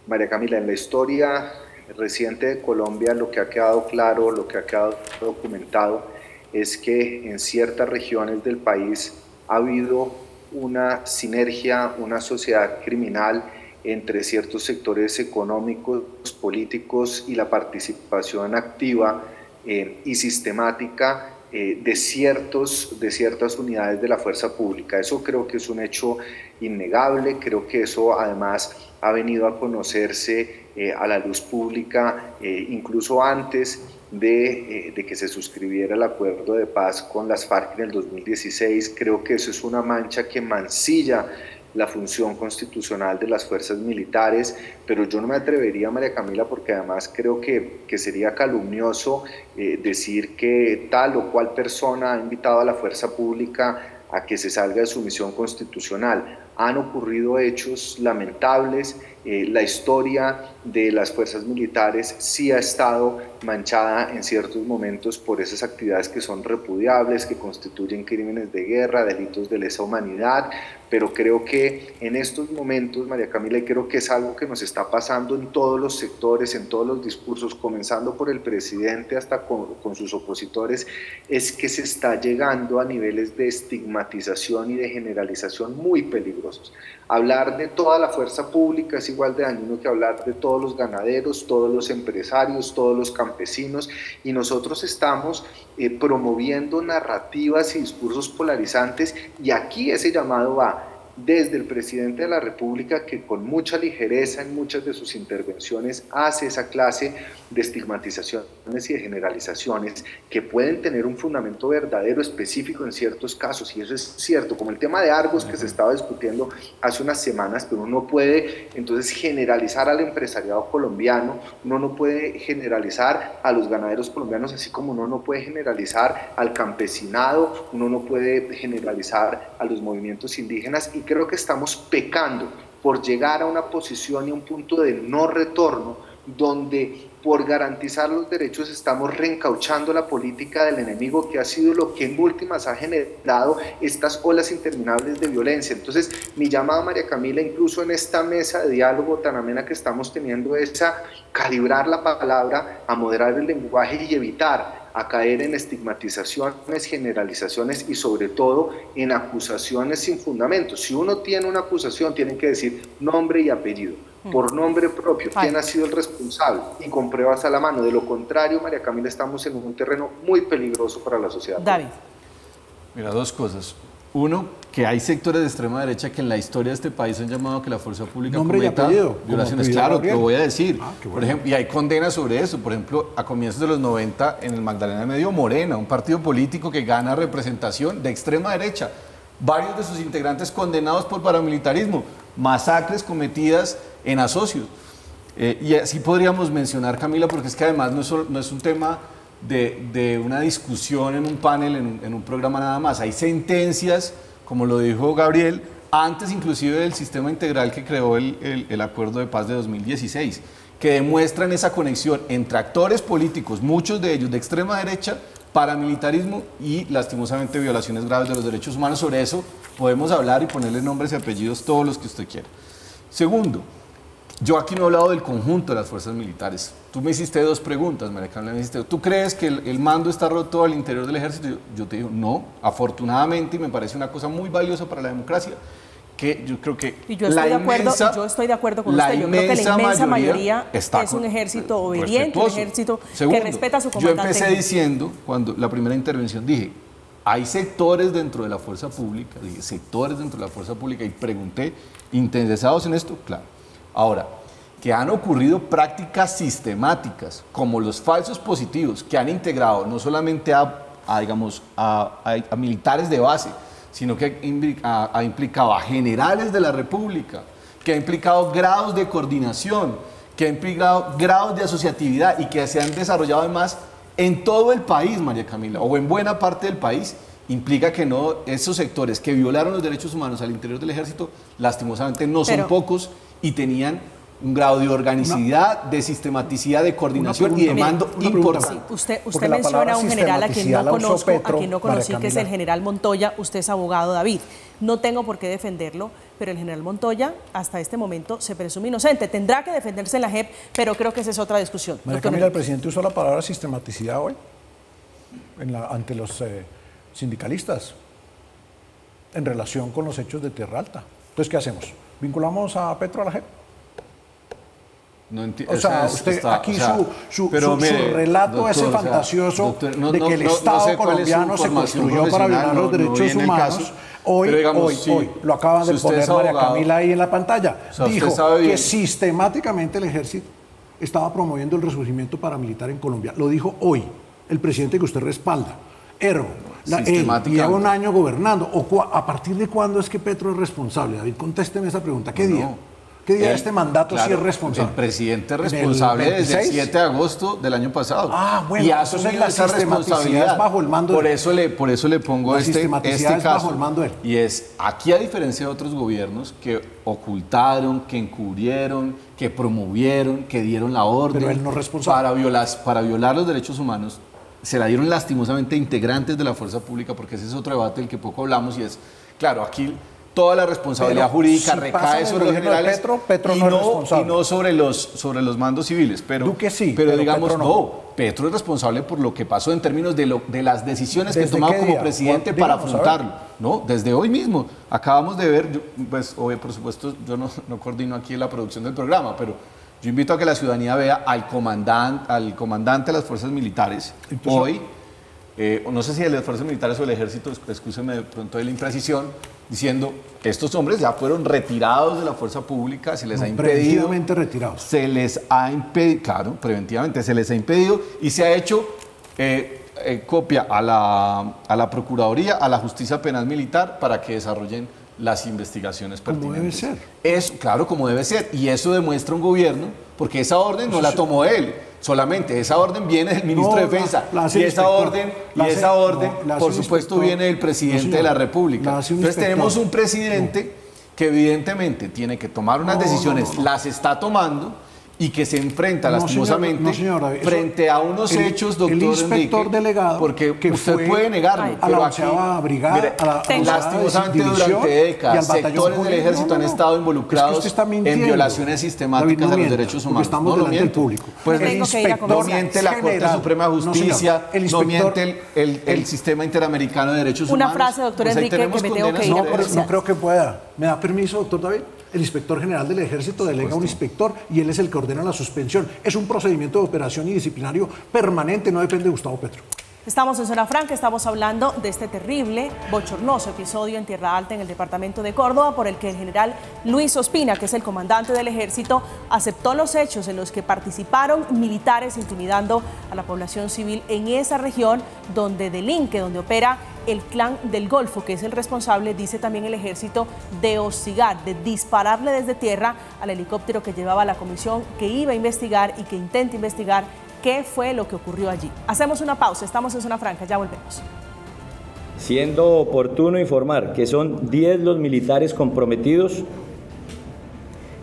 María Camila, en la historia reciente de Colombia lo que ha quedado claro, lo que ha quedado documentado es que en ciertas regiones del país ha habido una sinergia, una sociedad criminal entre ciertos sectores económicos, políticos y la participación activa y sistemática de ciertas unidades de la fuerza pública. Eso creo que es un hecho innegable, creo que eso además ha venido a conocerse a la luz pública incluso antes de que se suscribiera el acuerdo de paz con las FARC en el 2016. Creo que eso es una mancha que mancilla la función constitucional de las fuerzas militares, pero yo no me atrevería, María Camila, porque además creo que sería calumnioso decir que tal o cual persona ha invitado a la fuerza pública a que se salga de su misión constitucional. Han ocurrido hechos lamentables la historia de las fuerzas militares sí ha estado manchada en ciertos momentos por esas actividades que son repudiables, que constituyen crímenes de guerra, delitos de lesa humanidad, pero creo que en estos momentos, María Camila, y creo que es algo que nos está pasando en todos los sectores, en todos los discursos, comenzando por el presidente hasta con sus opositores, es que se está llegando a niveles de estigmatización y de generalización muy peligrosos. Hablar de toda la fuerza pública es igual de dañino que hablar de todos los ganaderos, todos los empresarios, todos los campesinos, y nosotros estamos promoviendo narrativas y discursos polarizantes, y aquí ese llamado va desde el presidente de la República, que con mucha ligereza en muchas de sus intervenciones hace esa clase de estigmatizaciones y de generalizaciones que pueden tener un fundamento verdadero específico en ciertos casos, y eso es cierto, como el tema de Argos que se estaba discutiendo hace unas semanas, pero uno no puede entonces generalizar al empresariado colombiano, uno no puede generalizar a los ganaderos colombianos, así como uno no puede generalizar al campesinado, uno no puede generalizar a los movimientos indígenas, y creo que estamos pecando por llegar a una posición y a un punto de no retorno donde por garantizar los derechos estamos reencauchando la política del enemigo, que ha sido lo que en últimas ha generado estas olas interminables de violencia. Entonces mi llamada, María Camila, incluso en esta mesa de diálogo tan amena que estamos teniendo, es a calibrar la palabra, a moderar el lenguaje y evitar a caer en estigmatizaciones, generalizaciones y sobre todo en acusaciones sin fundamento. Si uno tiene una acusación, tiene que decir nombre y apellido, por nombre propio, quién ha sido el responsable y con pruebas a la mano. De lo contrario, María Camila, estamos en un terreno muy peligroso para la sociedad. David. Mira, dos cosas. Uno, que hay sectores de extrema derecha que en la historia de este país han llamado a que la fuerza pública cometa violaciones. Claro, lo voy a decir. Por ejemplo, y hay condenas sobre eso. Por ejemplo, a comienzos de los 90, en el Magdalena Medio, Morena, un partido político que gana representación de extrema derecha. Varios de sus integrantes condenados por paramilitarismo, masacres cometidas en asocios. Y así podríamos mencionar, Camila, porque es que además no es un tema de una discusión en un panel, en un programa nada más. Hay sentencias, como lo dijo Gabriel, antes inclusive del sistema integral que creó el Acuerdo de Paz de 2016, que demuestran esa conexión entre actores políticos, muchos de ellos de extrema derecha, paramilitarismo y lastimosamente violaciones graves de los derechos humanos. Sobre eso podemos hablar y ponerle nombres y apellidos todos los que usted quiera. Segundo, yo aquí no he hablado del conjunto de las fuerzas militares. Tú me hiciste dos preguntas, María Camila. Me dijiste, ¿tú crees que el mando está roto al interior del ejército? Yo te digo, no, afortunadamente, y me parece una cosa muy valiosa para la democracia, que yo creo que yo estoy de acuerdo con usted. Yo creo que la inmensa mayoría es un ejército obediente, un ejército que respeta a su comandante. Yo empecé diciendo, cuando la primera intervención dije, hay sectores dentro de la fuerza pública, dije, sectores dentro de la fuerza pública, y pregunté, ¿interesados en esto? Claro. Ahora, que han ocurrido prácticas sistemáticas, como los falsos positivos, que han integrado no solamente a militares de base, sino que ha implicado a generales de la República, que ha implicado grados de coordinación, que ha implicado grados de asociatividad y que se han desarrollado además en todo el país, María Camila, o en buena parte del país, implica que no, esos sectores que violaron los derechos humanos al interior del ejército, lastimosamente no son pocos y tenían un grado de organicidad, de sistematicidad, de coordinación y de mando importante. Usted menciona a un general a quien no conozco, conocí, que es el general Montoya. Usted es abogado, David. No tengo por qué defenderlo, pero el general Montoya hasta este momento se presume inocente. Tendrá que defenderse en la JEP, pero creo que esa es otra discusión. María Camila, el presidente usó la palabra sistematicidad hoy ante los sindicalistas en relación con los hechos de Tierra Alta. Entonces, ¿qué hacemos? ¿Vinculamos a Petro a la JEP? No o sea, usted aquí su relato, doctor, ese fantasioso, doctor, de que el Estado colombiano se construyó para violar los derechos humanos, hoy lo acaban de poner María Camila ahí en la pantalla. Dijo que sistemáticamente el ejército estaba promoviendo el resurgimiento paramilitar en Colombia. Lo dijo hoy el presidente que usted respalda. Ergo, lleva un año gobernando. ¿A partir de cuándo es que Petro es responsable? David, contésteme esa pregunta. ¿Qué día? ¿Qué día este mandato sí es responsable? El presidente es ¿En el responsable desde el 26? 7 de agosto del año pasado. Bueno, y ha entonces asumido la esa responsabilidad. Es bajo el mando por eso le pongo la este sistematicidad es caso. bajo el mando de él. Y es, aquí a diferencia de otros gobiernos que ocultaron, que encubrieron, que promovieron, que dieron la orden. Pero él no es responsable. Para violar los derechos humanos, se la dieron lastimosamente integrantes de la fuerza pública, porque ese es otro debate del que poco hablamos, y es, claro, aquí toda la responsabilidad jurídica si recae sobre los generales Petro no es responsable. y no sobre los mandos civiles. Duque sí, pero digamos, Petro no. Petro es responsable por lo que pasó en términos de las decisiones que ¿Desde tomaba qué como día? presidente Díganos, para a ver. afrontarlo. ¿No? Desde hoy mismo. Acabamos de ver, pues hoy, por supuesto, yo no coordino aquí la producción del programa, pero yo invito a que la ciudadanía vea al comandante de las fuerzas militares Entonces, hoy. No sé si de las fuerzas militares o el ejército, excúseme de pronto de la imprecisión, diciendo que estos hombres ya fueron retirados de la fuerza pública, se les ha impedido. Preventivamente retirados. Se les ha impedido, claro, preventivamente, se les ha impedido y se ha hecho copia a la Procuraduría, a la Justicia Penal Militar para que desarrollen las investigaciones pertinentes. Como debe ser. Es, claro, como debe ser. Y eso demuestra un gobierno, porque esa orden no la tomó él. Solamente esa orden viene del ministro de Defensa y esa orden, por supuesto, viene del presidente de la República. Entonces tenemos un presidente que evidentemente tiene que tomar unas decisiones, las está tomando y que se enfrenta lastimosamente frente a unos hechos, doctor el inspector Enrique, delegado porque que usted fue puede negarlo, a la 11ª brigada, mire, a la lastimosamente durante décadas sectores del ejército han estado involucrados en violaciones sistemáticas de los derechos humanos. Estamos delante del público. Pues el inspector no miente la Corte Suprema de Justicia, no miente el el Sistema Interamericano de Derechos Humanos. Una frase, doctor Pues ahí Enrique, tenemos que me tengo que ir. No creo que pueda. ¿Me da permiso, doctor David? El inspector general del ejército delega a un inspector y él es el que ordena la suspensión. Es un procedimiento de operación y disciplinario permanente, no depende de Gustavo Petro. Estamos en Zona Franca, estamos hablando de este terrible, bochornoso episodio en Tierra Alta, en el departamento de Córdoba, por el que el general Luis Ospina, que es el comandante del ejército, aceptó los hechos en los que participaron militares intimidando a la población civil en esa región donde delinque, donde opera el Clan del Golfo, que es el responsable, dice también el ejército, de hostigar, de dispararle desde tierra al helicóptero que llevaba la comisión que iba a investigar y que intenta investigar qué fue lo que ocurrió allí. Hacemos una pausa, estamos en Zona Franca, ya volvemos. Siendo oportuno informar que son 10 los militares comprometidos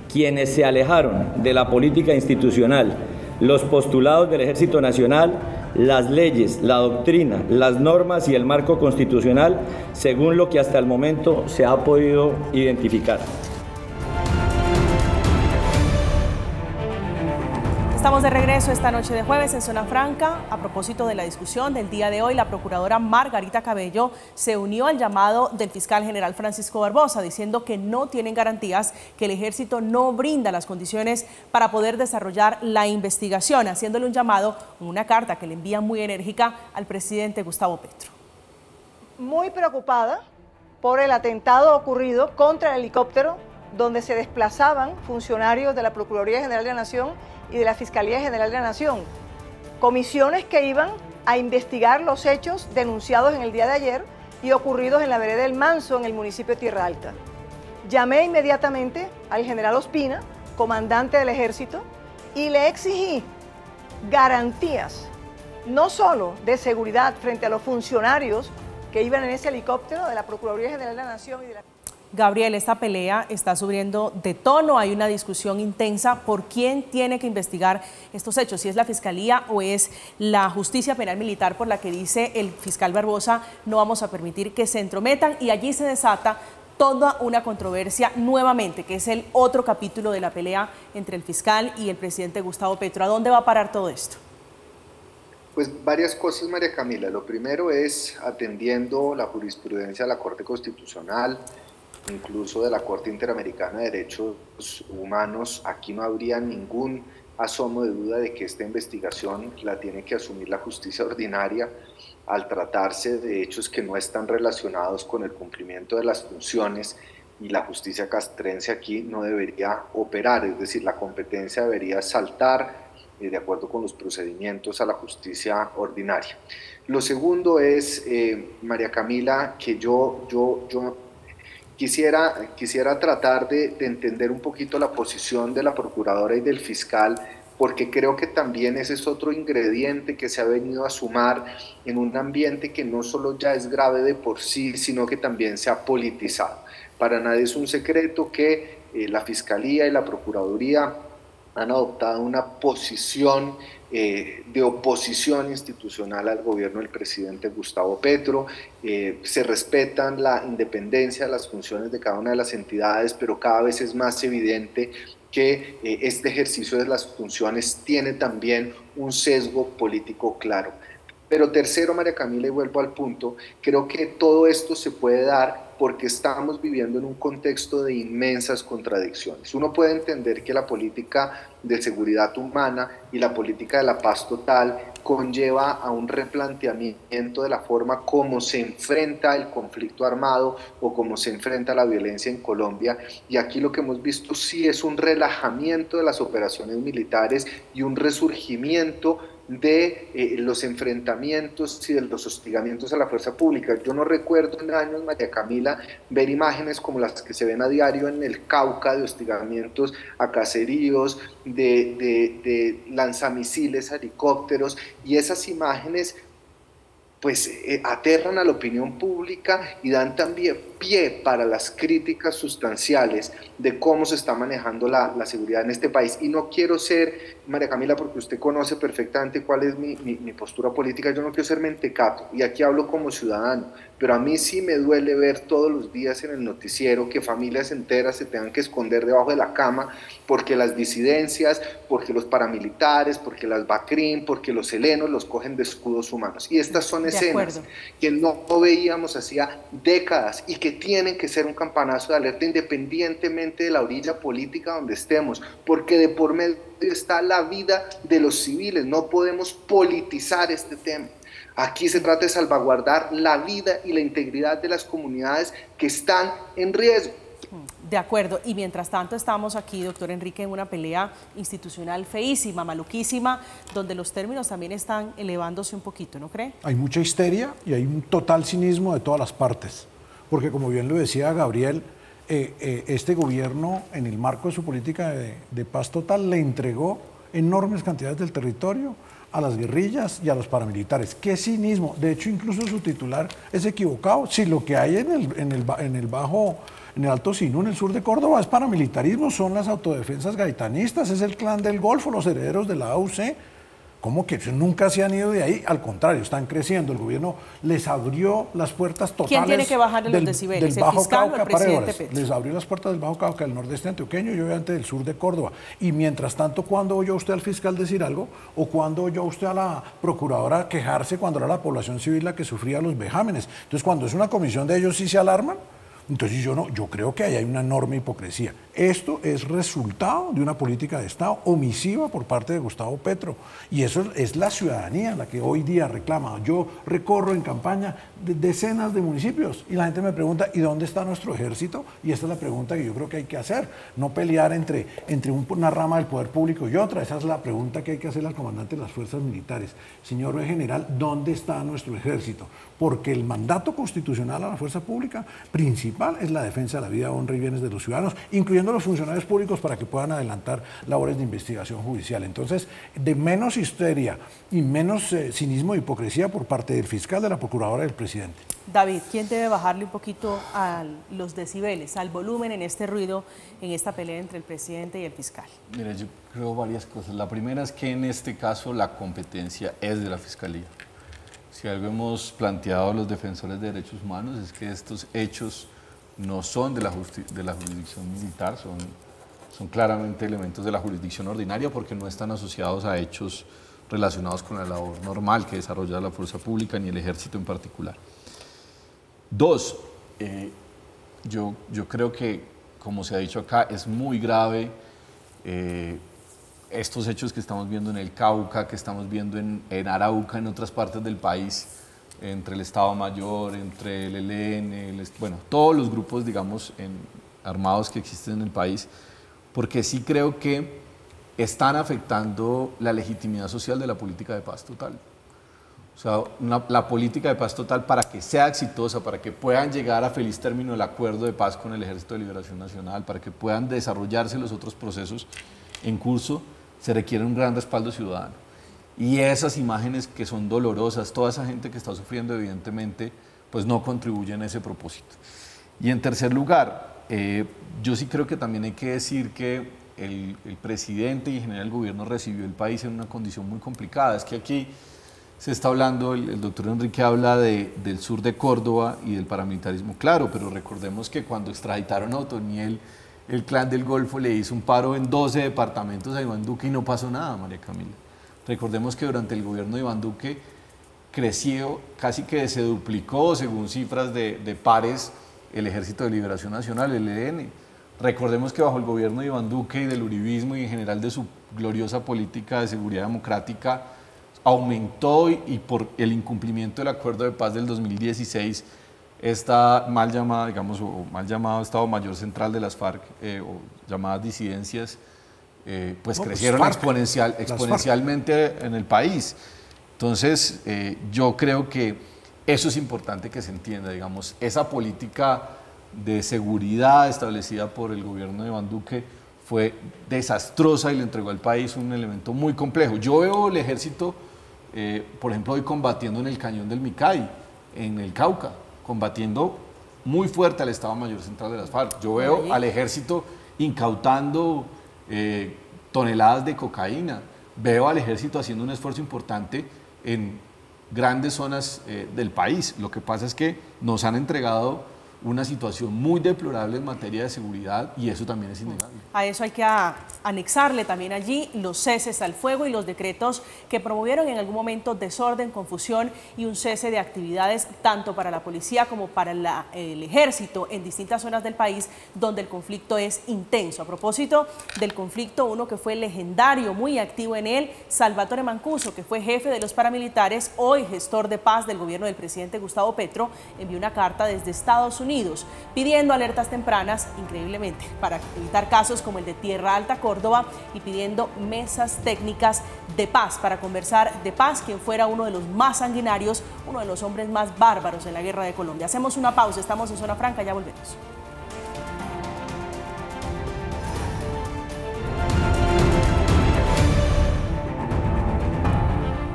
quienes se alejaron de la política institucional, los postulados del Ejército Nacional, las leyes, la doctrina, las normas y el marco constitucional, según lo que hasta el momento se ha podido identificar. Estamos de regreso esta noche de jueves en Zona Franca. A propósito de la discusión del día de hoy, la procuradora Margarita Cabello se unió al llamado del fiscal general Francisco Barbosa, diciendo que no tienen garantías, que el ejército no brinda las condiciones para poder desarrollar la investigación, haciéndole un llamado, una carta que le envía muy enérgica al presidente Gustavo Petro. Muy preocupada por el atentado ocurrido contra el helicóptero donde se desplazaban funcionarios de la Procuraduría General de la Nación y de la Fiscalía General de la Nación, comisiones que iban a investigar los hechos denunciados en el día de ayer y ocurridos en la vereda del Manso, en el municipio de Tierra Alta. Llamé inmediatamente al general Ospina, comandante del ejército, y le exigí garantías, no solo de seguridad frente a los funcionarios que iban en ese helicóptero de la Procuraduría General de la Nación y de la... Gabriel, esta pelea está subiendo de tono, hay una discusión intensa por quién tiene que investigar estos hechos, si es la Fiscalía o es la Justicia Penal Militar, por la que dice el fiscal Barbosa, no vamos a permitir que se entrometan, y allí se desata toda una controversia nuevamente, que es el otro capítulo de la pelea entre el fiscal y el presidente Gustavo Petro. ¿A dónde va a parar todo esto? Pues varias cosas, María Camila. Lo primero es atendiendo la jurisprudencia de la Corte Constitucional, incluso de la Corte Interamericana de Derechos Humanos. Aquí no habría ningún asomo de duda de que esta investigación la tiene que asumir la justicia ordinaria al tratarse de hechos que no están relacionados con el cumplimiento de las funciones, y la justicia castrense aquí no debería operar, es decir, la competencia debería saltar de acuerdo con los procedimientos a la justicia ordinaria. Lo segundo es, María Camila, que yo Quisiera tratar de entender un poquito la posición de la procuradora y del fiscal, porque creo que también ese es otro ingrediente que se ha venido a sumar en un ambiente que no solo ya es grave de por sí, sino que también se ha politizado. Para nadie es un secreto que la Fiscalía y la Procuraduría han adoptado una posición de oposición institucional al gobierno del presidente Gustavo Petro. Se respetan la independencia de las funciones de cada una de las entidades, pero cada vez es más evidente que este ejercicio de las funciones tiene también un sesgo político claro. Pero tercero, María Camila, y vuelvo al punto, creo que todo esto se puede dar porque estamos viviendo en un contexto de inmensas contradicciones. Uno puede entender que la política de seguridad humana y la política de la paz total conlleva a un replanteamiento de la forma como se enfrenta el conflicto armado o cómo se enfrenta la violencia en Colombia, y aquí lo que hemos visto sí es un relajamiento de las operaciones militares y un resurgimiento de los enfrentamientos y de los hostigamientos a la fuerza pública. Yo no recuerdo en años, María Camila, ver imágenes como las que se ven a diario en el Cauca de hostigamientos a caseríos, de lanzamisiles a helicópteros, y esas imágenes pues aterran a la opinión pública y dan también pie para las críticas sustanciales de cómo se está manejando la seguridad en este país. Y no quiero ser, María Camila, porque usted conoce perfectamente cuál es mi postura política, yo no quiero ser mentecato, y aquí hablo como ciudadano, pero a mí sí me duele ver todos los días en el noticiero que familias enteras se tengan que esconder debajo de la cama porque las disidencias, porque los paramilitares, porque las BACRIM, porque los helenos los cogen de escudos humanos. Y estas son escenas que no veíamos hacía décadas y que tienen que ser un campanazo de alerta independientemente de la orilla política donde estemos, porque de por medio está la vida de los civiles. No podemos politizar este tema. Aquí se trata de salvaguardar la vida y la integridad de las comunidades que están en riesgo. De acuerdo, y mientras tanto estamos aquí, doctor Enrique, en una pelea institucional feísima, maluquísima, donde los términos también están elevándose un poquito, ¿no cree? Hay mucha histeria y hay un total cinismo de todas las partes, porque como bien lo decía Gabriel, este gobierno, en el marco de su política de paz total, le entregó enormes cantidades del territorio a las guerrillas y a los paramilitares. ¡Qué cinismo! De hecho, incluso su titular es equivocado. Si lo que hay en el Alto Sinú, en el sur de Córdoba, es paramilitarismo, son las autodefensas gaitanistas, es el clan del Golfo, los herederos de la AUC. ¿Cómo que nunca se han ido de ahí? Al contrario, están creciendo. El gobierno les abrió las puertas totales. ¿Quién tiene que bajarle los decibeles? ¿El fiscal o el presidente Petro? Les abrió las puertas del Bajo Cauca, del nordeste antioqueño y obviamente del sur de Córdoba. Y mientras tanto, ¿cuándo oyó usted al fiscal decir algo? ¿O cuándo oyó usted a la procuradora quejarse cuando era la población civil la que sufría los vejámenes? Entonces, cuando es una comisión de ellos, ¿sí se alarman? Entonces yo creo que ahí hay una enorme hipocresía. Esto es resultado de una política de Estado omisiva por parte de Gustavo Petro. Y eso es la ciudadanía la que hoy día reclama. Yo recorro en campaña decenas de municipios y la gente me pregunta, ¿y dónde está nuestro ejército? Y esta es la pregunta que yo creo que hay que hacer. No pelear entre una rama del poder público y otra. Esa es la pregunta que hay que hacerle al comandante de las fuerzas militares. Señor general, ¿dónde está nuestro ejército? Porque el mandato constitucional a la fuerza pública principal es la defensa de la vida, honra y bienes de los ciudadanos, incluyendo los funcionarios públicos para que puedan adelantar labores de investigación judicial. Entonces, de menos histeria y menos cinismo e hipocresía por parte del fiscal, de la procuradora y del presidente. David, ¿quién debe bajarle un poquito a los decibeles, al volumen en este ruido, en esta pelea entre el presidente y el fiscal? Mira, yo creo varias cosas. La primera es que en este caso la competencia es de la Fiscalía. Si algo hemos planteado los defensores de derechos humanos es que estos hechos no son de la jurisdicción militar, son claramente elementos de la jurisdicción ordinaria porque no están asociados a hechos relacionados con la labor normal que desarrolla la fuerza pública ni el ejército en particular. Dos, yo creo que, como se ha dicho acá, es muy grave estos hechos que estamos viendo en el Cauca, que estamos viendo en Arauca, en otras partes del país, entre el Estado Mayor, entre el ELN, bueno, todos los grupos, digamos, armados que existen en el país, porque sí creo que están afectando la legitimidad social de la política de paz total. O sea, la política de paz total, para que sea exitosa, para que puedan llegar a feliz término el acuerdo de paz con el Ejército de Liberación Nacional, para que puedan desarrollarse los otros procesos en curso, se requiere un gran respaldo ciudadano. Y esas imágenes que son dolorosas, toda esa gente que está sufriendo, evidentemente, pues no contribuyen a ese propósito. Y en tercer lugar, yo sí creo que también hay que decir que el presidente y en general el gobierno recibió el país en una condición muy complicada. Es que aquí se está hablando, el doctor Enrique habla del sur de Córdoba y del paramilitarismo, claro, pero recordemos que cuando extraditaron a Otoniel, el Clan del Golfo le hizo un paro en 12 departamentos a Iván Duque y no pasó nada, María Camila. Recordemos que durante el gobierno de Iván Duque creció, casi que se duplicó, según cifras de pares, el Ejército de Liberación Nacional, el ELN. Recordemos que bajo el gobierno de Iván Duque y del uribismo y en general de su gloriosa política de seguridad democrática, aumentó y por el incumplimiento del acuerdo de paz del 2016, esta mal llamada, digamos, o mal llamado Estado Mayor Central de las FARC, o llamadas disidencias, pues no, crecieron exponencialmente en el país. Entonces, yo creo que eso es importante que se entienda, digamos, esa política de seguridad establecida por el gobierno de Iván Duque fue desastrosa y le entregó al país un elemento muy complejo. Yo veo el ejército, por ejemplo, hoy combatiendo en el cañón del Micay, en el Cauca, combatiendo muy fuerte al Estado Mayor Central de las FARC. Yo veo al ejército incautando toneladas de cocaína. Veo al ejército haciendo un esfuerzo importante en grandes zonas del país. Lo que pasa es que nos han entregado una situación muy deplorable en materia de seguridad y eso también es innegable. A eso hay que anexarle también allí los ceses al fuego y los decretos que promovieron en algún momento desorden, confusión y un cese de actividades tanto para la policía como para el ejército en distintas zonas del país donde el conflicto es intenso. A propósito del conflicto, uno que fue legendario, muy activo en él, Salvatore Mancuso, que fue jefe de los paramilitares, hoy gestor de paz del gobierno del presidente Gustavo Petro, envió una carta desde Estados Unidos pidiendo alertas tempranas, increíblemente, para evitar casos como el de Tierra Alta, Córdoba, y pidiendo mesas técnicas de paz para conversar de paz, quien fuera uno de los más sanguinarios, uno de los hombres más bárbaros en la guerra de Colombia. Hacemos una pausa, estamos en Zona Franca, ya volvemos.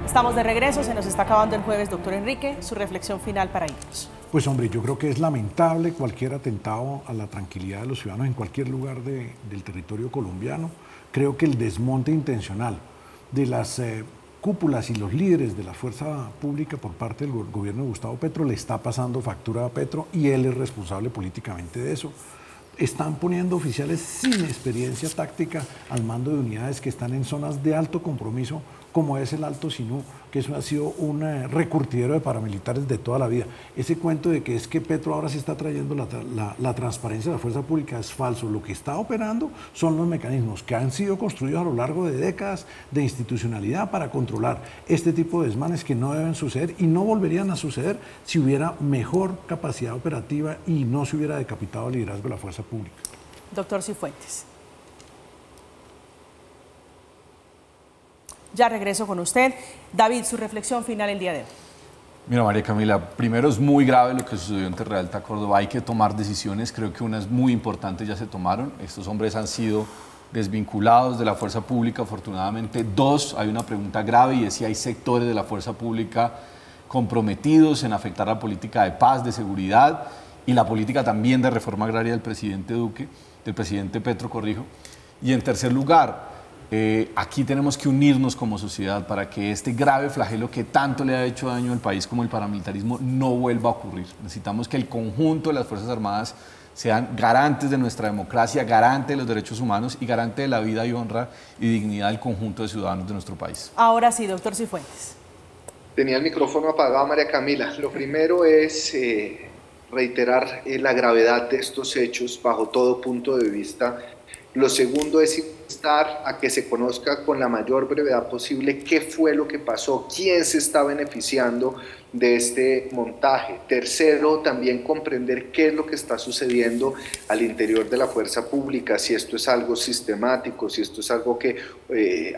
Estamos de regreso, se nos está acabando el jueves, doctor Enrique, su reflexión final para irnos. Pues hombre, yo creo que es lamentable cualquier atentado a la tranquilidad de los ciudadanos en cualquier lugar del territorio colombiano. Creo que el desmonte intencional de las cúpulas y los líderes de la fuerza pública por parte del gobierno de Gustavo Petro le está pasando factura a Petro y él es responsable políticamente de eso. Están poniendo oficiales sin experiencia táctica al mando de unidades que están en zonas de alto compromiso, como es el Alto Sinú, que eso ha sido un recurtidero de paramilitares de toda la vida. Ese cuento de que es que Petro ahora se está trayendo la transparencia de la fuerza pública es falso. Lo que está operando son los mecanismos que han sido construidos a lo largo de décadas de institucionalidad para controlar este tipo de desmanes que no deben suceder y no volverían a suceder si hubiera mejor capacidad operativa y no se hubiera decapitado el liderazgo de la fuerza pública. Doctor Cifuentes. Ya regreso con usted. David, su reflexión final el día de hoy. Mira, María Camila, primero es muy grave lo que sucedió en Tierra Alta, Córdoba. Hay que tomar decisiones, creo que unas muy importantes ya se tomaron. Estos hombres han sido desvinculados de la fuerza pública, afortunadamente. Dos, hay una pregunta grave y es si hay sectores de la fuerza pública comprometidos en afectar la política de paz, de seguridad y la política también de reforma agraria del presidente Duque, del presidente Petro, corrijo. Y en tercer lugar, aquí tenemos que unirnos como sociedad para que este grave flagelo que tanto le ha hecho daño al país como el paramilitarismo no vuelva a ocurrir. Necesitamos que el conjunto de las Fuerzas Armadas sean garantes de nuestra democracia, garantes de los derechos humanos y garantes de la vida y honra y dignidad del conjunto de ciudadanos de nuestro país. Ahora sí, doctor Cifuentes. Tenía el micrófono apagado, María Camila. Lo primero es reiterar la gravedad de estos hechos bajo todo punto de vista. Lo segundo es instar a que se conozca con la mayor brevedad posible qué fue lo que pasó, quién se está beneficiando de este montaje. Tercero, también comprender qué es lo que está sucediendo al interior de la fuerza pública, si esto es algo sistemático, si esto es algo que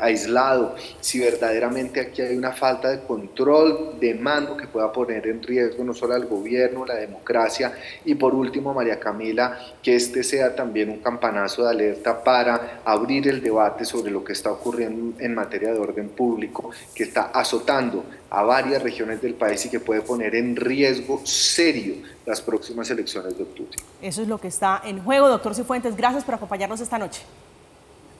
aislado, si verdaderamente aquí hay una falta de control de mando que pueda poner en riesgo no solo al gobierno, la democracia, y por último, María Camila, que este sea también un campanazo de alerta para abrir el debate sobre lo que está ocurriendo en materia de orden público, que está azotando a varias regiones del país y que puede poner en riesgo serio las próximas elecciones de octubre. Eso es lo que está en juego. Doctor Cifuentes, gracias por acompañarnos esta noche.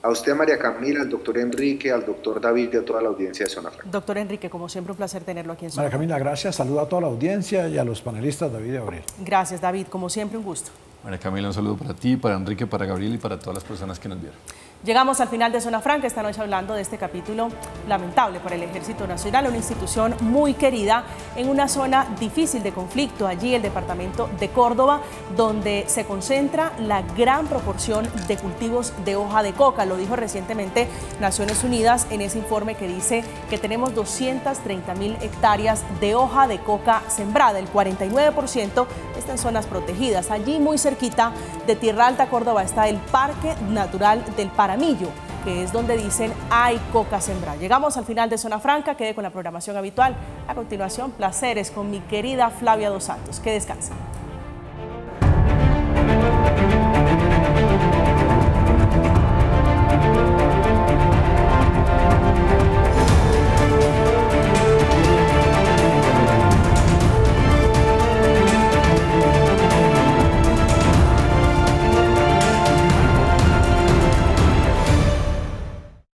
A usted, María Camila, al doctor Enrique, al doctor David y a toda la audiencia de Zona Franca. Doctor Enrique, como siempre, un placer tenerlo aquí en Zona María Camila, gracias. Saludo a toda la audiencia y a los panelistas David y Gabriel. Gracias, David. Como siempre, un gusto. María Camila, un saludo para ti, para Enrique, para Gabriel y para todas las personas que nos vieron. Llegamos al final de Zona Franca, esta noche hablando de este capítulo lamentable para el Ejército Nacional, una institución muy querida en una zona difícil de conflicto, allí el departamento de Córdoba, donde se concentra la gran proporción de cultivos de hoja de coca. Lo dijo recientemente Naciones Unidas en ese informe que dice que tenemos 230.000 hectáreas de hoja de coca sembrada, el 49% está en zonas protegidas. Allí muy cerquita de Tierra Alta, Córdoba, está el Parque Natural del Paramillo, que es donde dicen hay coca sembrada. Llegamos al final de Zona Franca, quede con la programación habitual. A continuación, placeres con mi querida Flavia Dos Santos. Que descansen.